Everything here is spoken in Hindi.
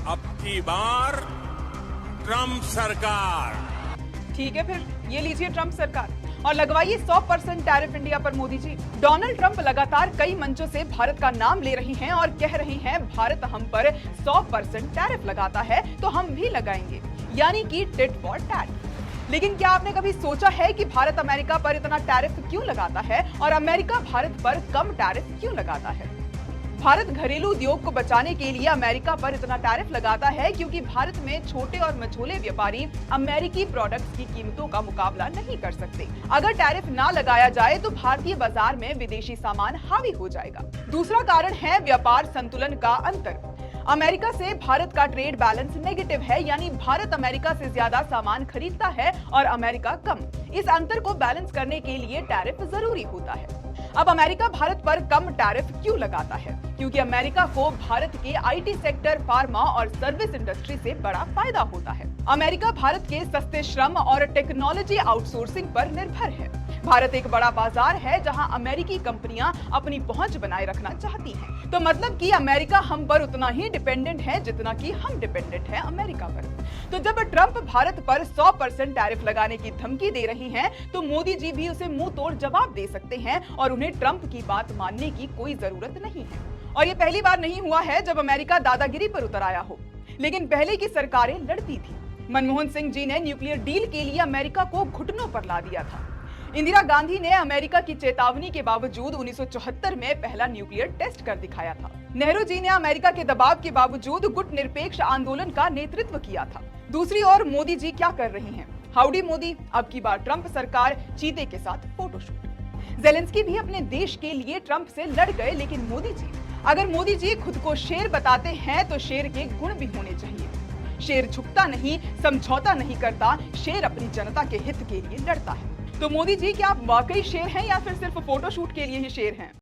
अब की बार ट्रंप सरकार। ठीक है, फिर ये लीजिए ट्रंप सरकार और लगवाइए 100% टैरिफ इंडिया पर मोदी जी। डोनाल्ड ट्रंप लगातार कई मंचों से भारत का नाम ले रही हैं और कह रही हैं भारत हम पर 100% टैरिफ लगाता है तो हम भी लगाएंगे, यानी कि टिट फॉर टैट। लेकिन क्या आपने कभी सोचा है कि भारत अमेरिका पर इतना टैरिफ क्यों लगाता है और अमेरिका भारत पर कम टैरिफ क्यों लगाता है? भारत घरेलू उद्योग को बचाने के लिए अमेरिका पर इतना टैरिफ लगाता है क्योंकि भारत में छोटे और मझोले व्यापारी अमेरिकी प्रोडक्ट्स की कीमतों का मुकाबला नहीं कर सकते। अगर टैरिफ ना लगाया जाए तो भारतीय बाजार में विदेशी सामान हावी हो जाएगा। दूसरा कारण है व्यापार संतुलन का अंतर। अमेरिका से भारत का ट्रेड बैलेंस नेगेटिव है, यानी भारत अमेरिका से ज्यादा सामान खरीदता है और अमेरिका कम। इस अंतर को बैलेंस करने के लिए टैरिफ जरूरी होता है। अब अमेरिका भारत पर कम टैरिफ क्यों लगाता है? क्योंकि अमेरिका को भारत के आईटी सेक्टर, फार्मा और सर्विस इंडस्ट्री से बड़ा फायदा होता है। अमेरिका भारत के सस्ते श्रम और टेक्नोलॉजी आउटसोर्सिंग पर निर्भर है। भारत एक बड़ा बाजार है जहां अमेरिकी कंपनियां अपनी पहुंच बनाए रखना चाहती हैं। तो मतलब कि अमेरिका हम पर उतना ही डिपेंडेंट है जितना कि हम डिपेंडेंट हैं अमेरिका पर। तो जब ट्रंप भारत पर 100% टैरिफ लगाने की धमकी दे रही हैं, तो मोदी जी भी उसे मुंह तोड़ जवाब दे सकते हैं और उन्हें ट्रंप की बात मानने की कोई जरूरत नहीं है। और ये पहली बार नहीं हुआ है जब अमेरिका दादागिरी पर उतर आया हो, लेकिन पहले की सरकारें लड़ती थी। मनमोहन सिंह जी ने न्यूक्लियर डील के लिए अमेरिका को घुटनों पर ला दिया था। इंदिरा गांधी ने अमेरिका की चेतावनी के बावजूद 1974 में पहला न्यूक्लियर टेस्ट कर दिखाया था। नेहरू जी ने अमेरिका के दबाव के बावजूद गुट निरपेक्ष आंदोलन का नेतृत्व किया था। दूसरी ओर मोदी जी क्या कर रही हैं? हाउडी मोदी, अब की बार ट्रंप सरकार चीते के साथ फोटोशूट। जेलेंस्की भी अपने देश के लिए ट्रंप से लड़ गए, लेकिन मोदी जी, अगर मोदी जी खुद को शेर बताते हैं तो शेर के गुण भी होने चाहिए। शेर झुकता नहीं, समझौता नहीं करता, शेर अपनी जनता के हित के लिए लड़ता है। तो मोदी जी, क्या आप वाकई शेर हैं या फिर सिर्फ फोटोशूट के लिए ही शेर हैं?